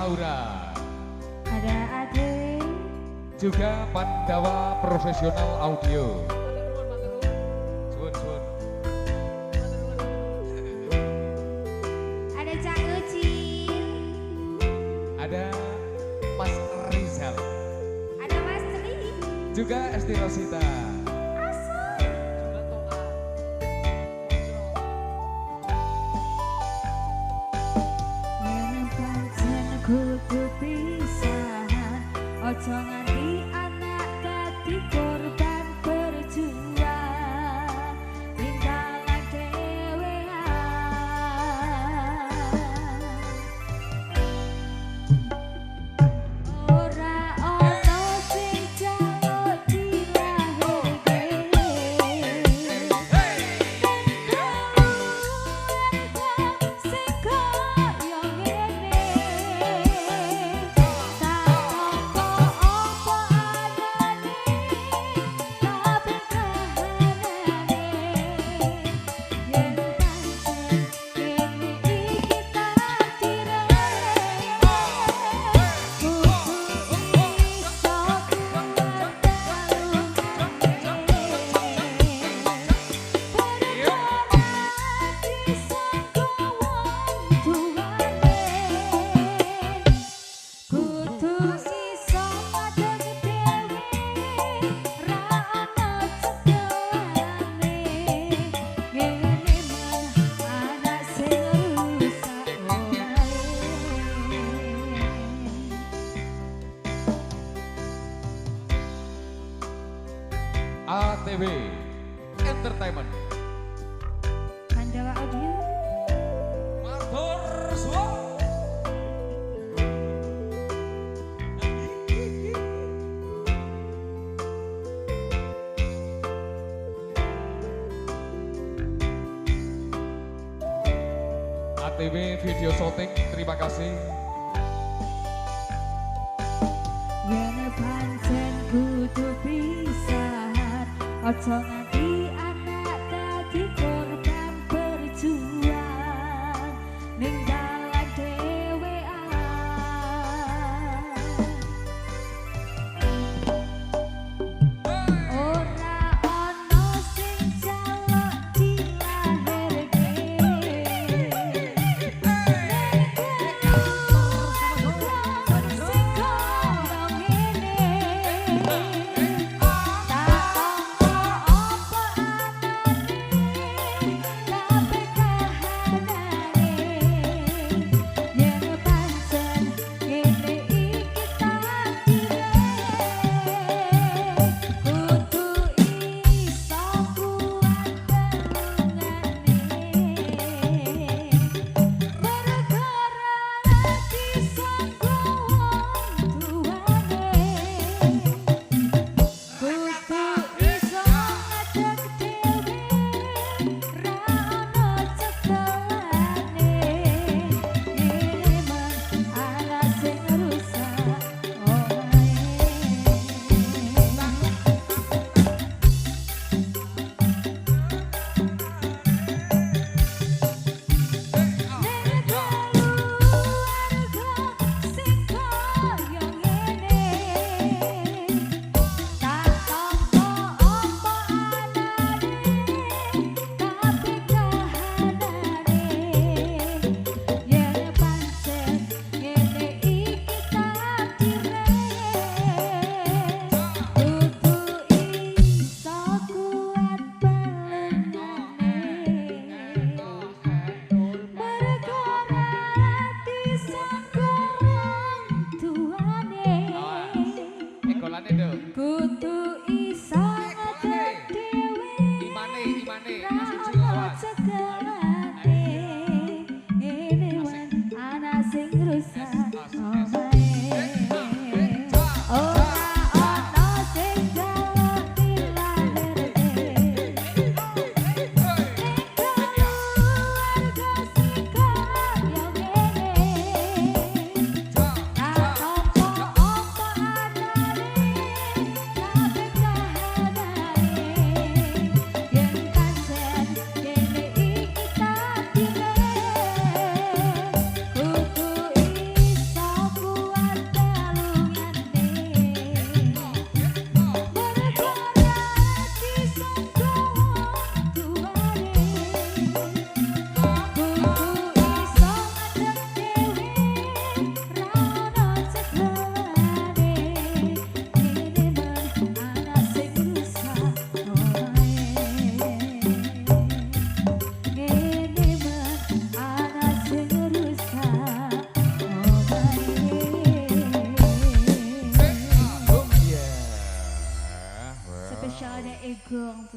Laura. Ada Ade. Juga Pandawa Profesional Audio. Suun. Ada Cak Ucil. Ada Mas Rizal. Ada Mas Tri. Juga Esti Rosita. Kudu pisahan, ojo nganti anak dadi korban berjuang, ninggalan dhewean. Ora ono sing jaluk dilahirke, sing koyo ngene. ATW Entertainment. Pandawa Audio. Matur suwun. ATW Video Shooting, terima kasih. Yen pancen kudu pisahan, ojo nganti anak dadi korban berjuang, ninggalan dhewean. Ora ono sing jaluk dilahirke, sing koyo ngene. Tak tompo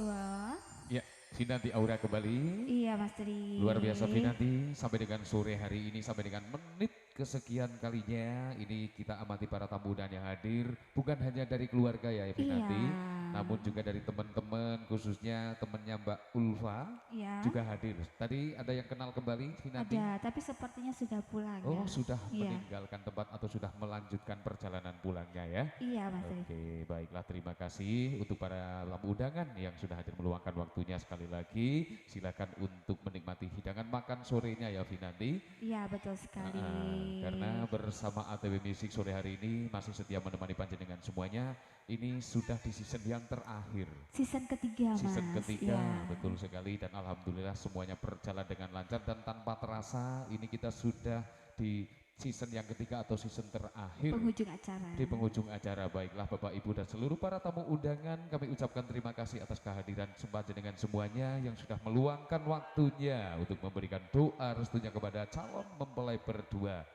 Joshua. Ya, Vinanti Aura kembali. Iya Mas Tri. Luar biasa Vinanti, sampai dengan sore hari ini, sampai dengan menit kesekian kalinya ini kita amati para tamu dan yang hadir bukan hanya dari keluarga ya Vinanti, Iya. namun juga dari teman-teman, khususnya temannya Mbak Ulfa Iya. juga hadir. Tadi ada yang kenal kembali Vinanti? Ada, tapi sepertinya sudah pulang Oh, ya. sudah Iya. meninggalkan tempat atau sudah melanjutkan perjalanan pulangnya ya? Iya Mas Tri. Oke, baiklah, terima kasih untuk para tamu undangan yang sudah hadir meluangkan waktunya sekali lagi. Silakan untuk menikmati hidangan makan sorenya ya Vinanti. Iya betul sekali. Karena bersama ATW Music sore hari ini masih setia menemani panjenengan semuanya. Ini sudah di season yang terakhir. Season ketiga Mas. Season ketiga, Iya. betul sekali, dan alhamdulillah semuanya berjalan dengan lancar dan tanpa terasa ini kita sudah di season yang ketiga atau season terakhir Penghujung acara. di penghujung acara. Baiklah Bapak Ibu dan seluruh para tamu undangan, kami ucapkan terima kasih atas kehadiran dengan semuanya yang sudah meluangkan waktunya untuk memberikan doa restunya kepada calon mempelai berdua.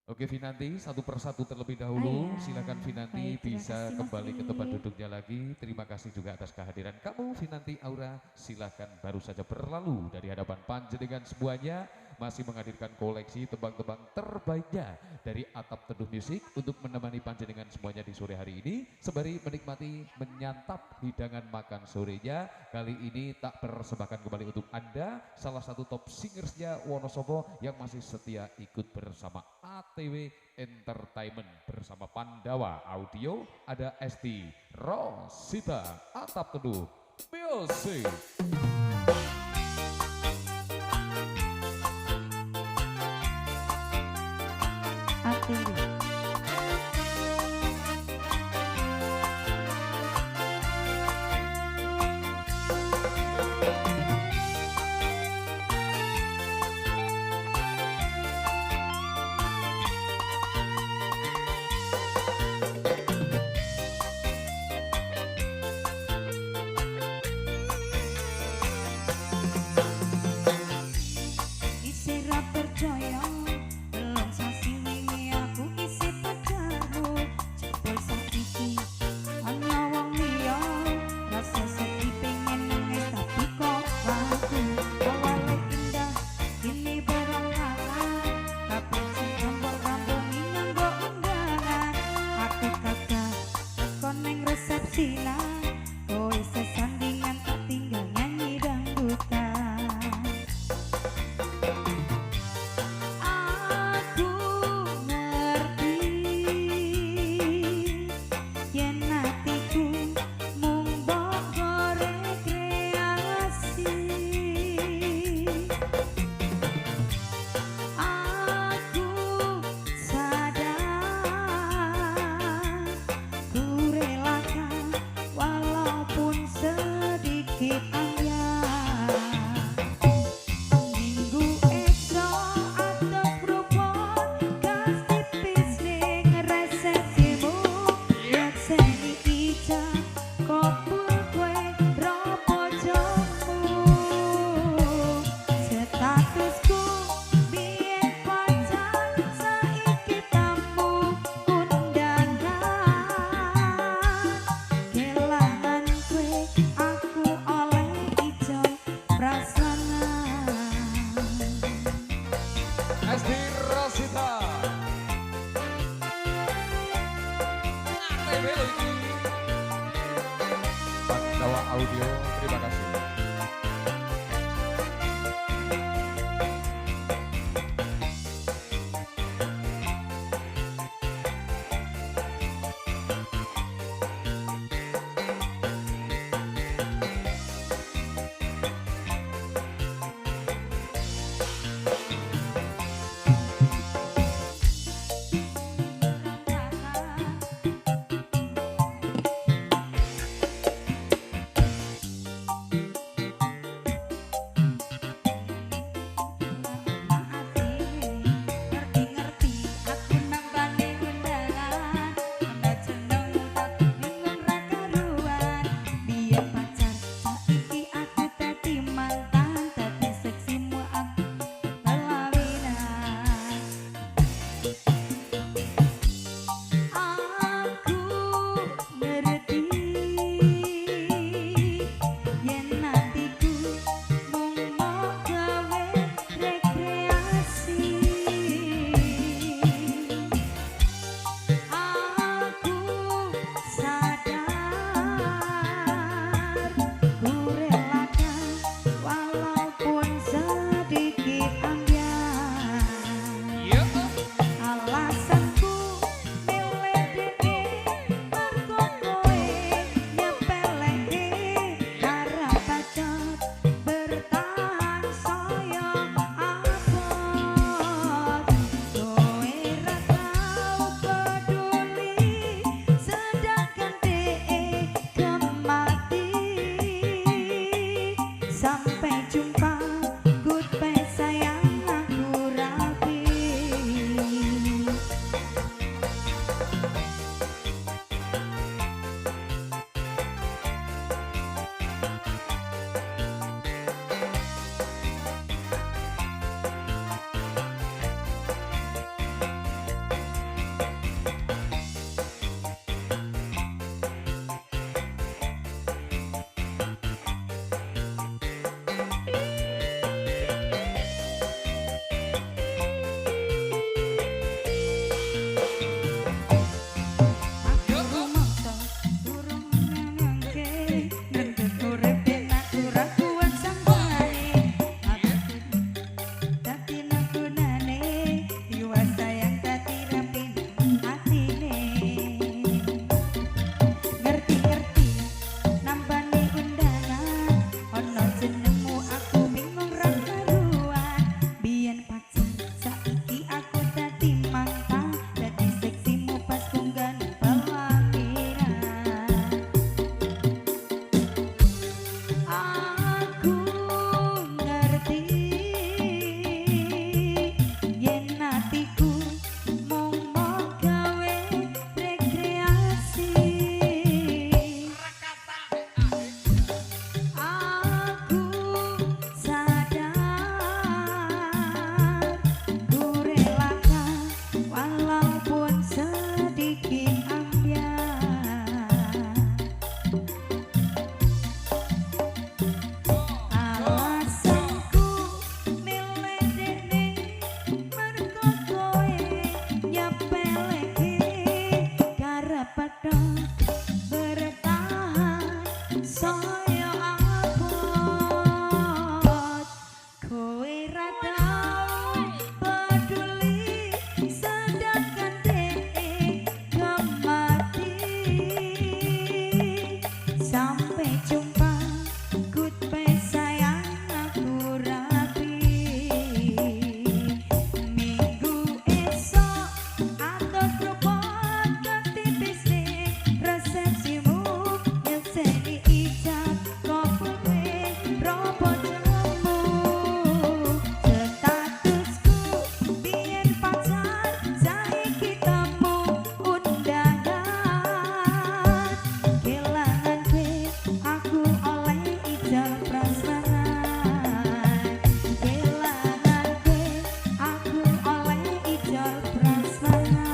Oke Vinanti, satu persatu terlebih dahulu. Iya. Silakan Vinanti Baik, terima bisa kasih, Mas kembali ke tempat Ri. duduknya lagi. Terima kasih juga atas kehadiran kamu Vinanti Aura. Silakan baru saja berlalu dari hadapan panjenengan semuanya, masih menghadirkan koleksi tebang-tebang terbaiknya dari Atap Teduh Musik untuk menemani panjenengan semuanya di sore hari ini sembari menikmati menyantap hidangan makan sorenya. Kali ini tak persembahkan kembali untuk Anda salah satu top singersnya Wonosobo yang masih setia ikut bersama ATW Entertainment bersama Pandawa Audio. Ada Esti Rosita, Atap Teduh Music. ATW. Isi ra percaya, belum sasi wingi aku isi pacarmu. Jebul saiki ana wong liya, rasa sedih pengen nangis tapi kok ragu. Awalnya indah, kini berangan, tapi sing kampung-kampungi nganggo undangan. Aku kagak teko ning resepsinan, kowe sesandingan tak tinggal nyanyi dangdutan. Aku ngerti yen atiku mung mbok rekreasi. Aku sadar ku relakan walaupun sedikit ambyar. Minggu esok atau kerupuk gas tipis ning resepsimu. Nyekseni ijab kopul kue ropo jomu. Statusku biyen pacar, saiki tamu undangan. Kelangan kue aku oleh ijo prasana. Esti Rosita, ATW lagi. Pandawa Audio, terima kasih. Alasanku milih dene mergo kowe nyepeleke karep padha bertahan saya abot kowe ra tau peduli sedangkan dek kemati sampai jumpa goodbye sayang aku rapi minggu esok atau kerupuk ketipis nih resepsimu nyeseni ijab kowe robot jemu statusku biyen pacar saiki temu undangan kelangan kowe aku oleh ijab prasmanan kelangan kowe aku oleh ijab prasmanan.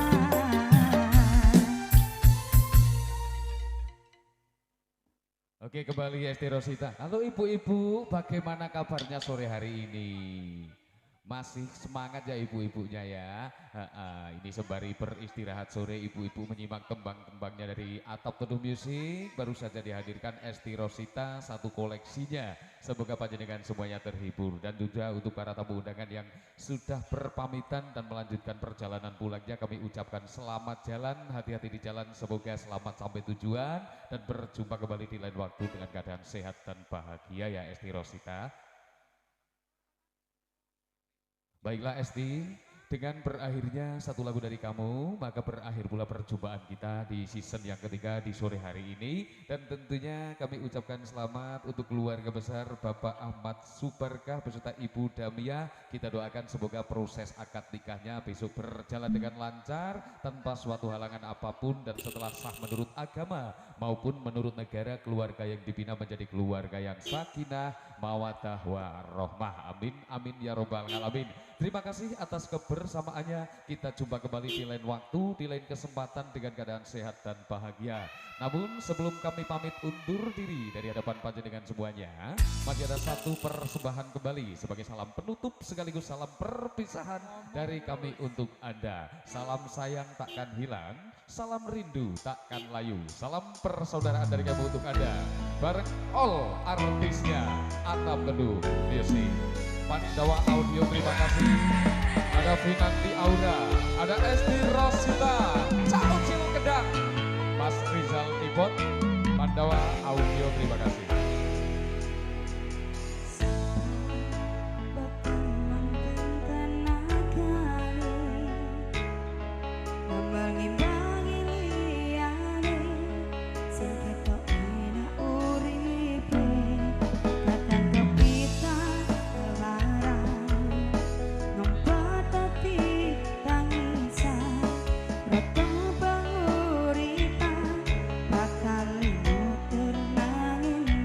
Oke, kembali Esti Rosita. Halo ibu-ibu, bagaimana kabarnya sore hari ini? Masih semangat ya ibu-ibunya ya. Ini sembari beristirahat sore ibu-ibu menyimak tembang-tembangnya dari Atap Teduh Music. Baru saja dihadirkan Esti Rosita satu koleksinya. Semoga panjenengan semuanya terhibur. Dan juga untuk para tamu undangan yang sudah berpamitan dan melanjutkan perjalanan pulangnya, kami ucapkan selamat jalan, hati-hati di jalan, semoga selamat sampai tujuan dan berjumpa kembali di lain waktu dengan keadaan sehat dan bahagia ya Esti Rosita. Baiklah Esti, dengan berakhirnya satu lagu dari kamu, maka berakhir pula perjumpaan kita di season yang ketiga di sore hari ini. Dan tentunya kami ucapkan selamat untuk keluarga besar Bapak Ahmad Subarkah beserta Ibu Damia. Kita doakan semoga proses akad nikahnya besok berjalan dengan lancar, tanpa suatu halangan apapun, dan setelah sah menurut agama maupun menurut negara, keluarga yang dibina menjadi keluarga yang sakinah, mawaddah, warohmah. Amin, amin ya robbal alamin. Terima kasih atas kebersamaannya. Kita jumpa kembali di lain waktu, di lain kesempatan dengan keadaan sehat dan bahagia. Namun sebelum kami pamit undur diri dari hadapan panjenengan semuanya, masih ada satu persembahan kembali sebagai salam penutup sekaligus salam perpisahan dari kami untuk Anda. Salam sayang takkan hilang, salam rindu takkan layu, salam persaudaraan dari kami untuk Anda. Bareng all artisnya Atap Teduh Music. Pandawa Audio terima kasih. Ada Vinanti Aura, ada Esti Rosita, Cao Cil Kedang, Mas Rizal Ibot, Pandawa Audio terima kasih. Bakal muter nangin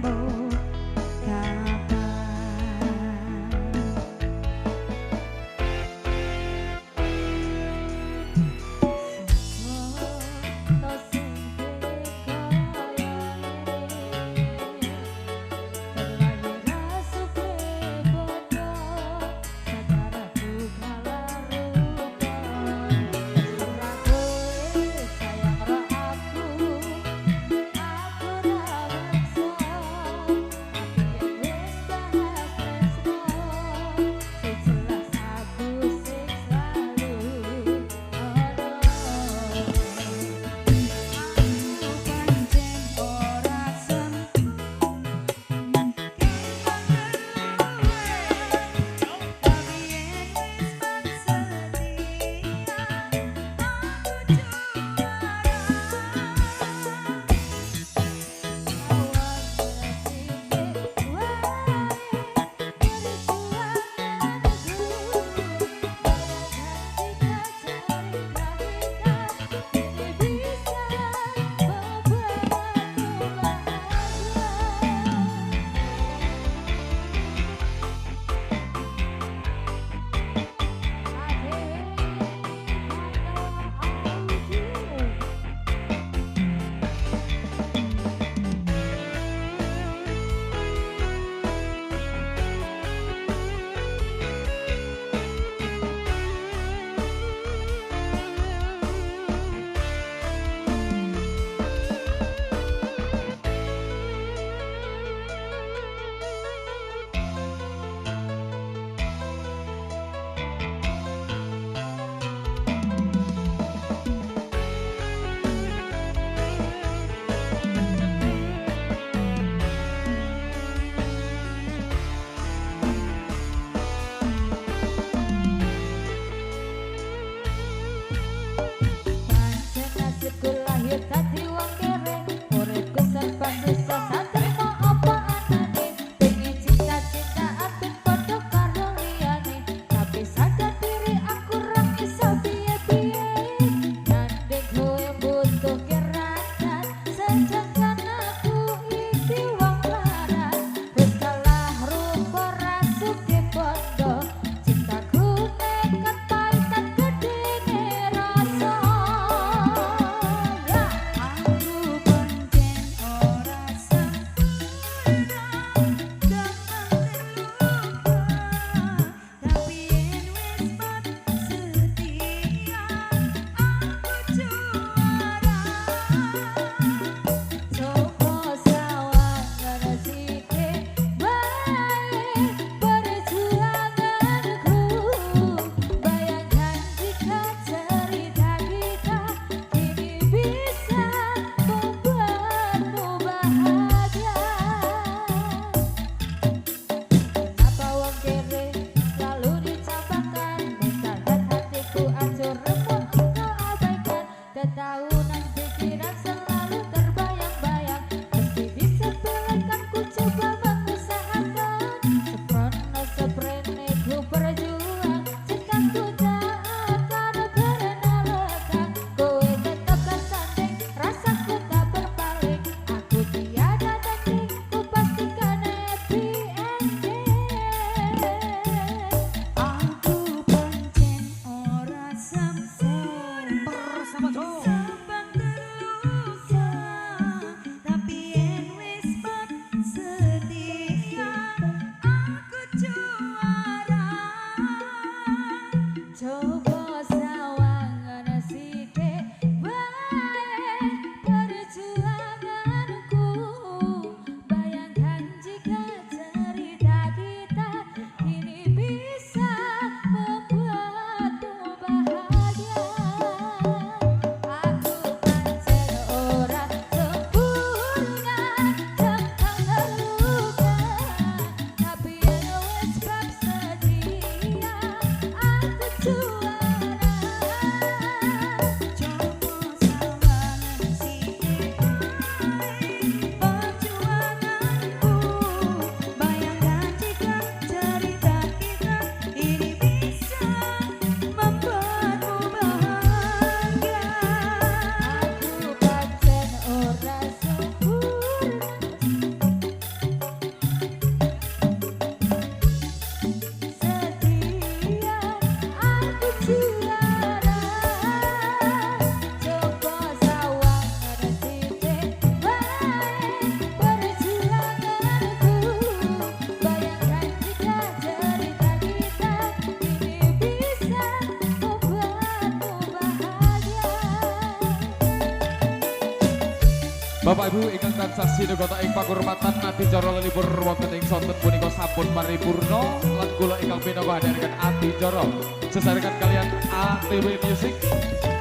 Bapak Ibu ingkang tansah sinugata ing pakurmatan adicara lelipur wonten ing sonten punika sampun paripurna lan kula ingkang minangka hadharekan adicara sesarengan kalian ATW Music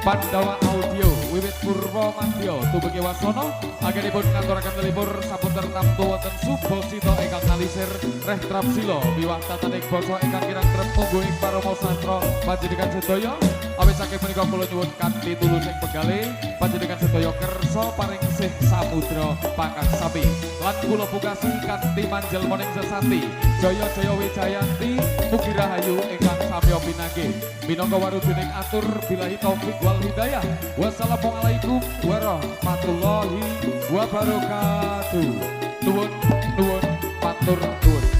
Pandawa Audio wiwit Purwo Madya tumugi wasana anggenipun ngaturaken lelipur sampun tertamtu wonten Subasita ingkang nalisir reh trapsila miwah tataning basa ingkang kirang trep munggo ing parama sastra panjenengan sedaya awit saking menika kula nyuwun kanthi tulus ing pegale panjenengan sedaya kersa paring sih samudra pakaksami lan kula pungkasi kanthi manjel moning sesati jaya-jaya wijayanti mugi rahayu ingkang samya pinanggih minangka warujuning atur billahi taufik wal hidayah wassalamualaikum warahmatullahi wabarakatuh nuwun matur nuwun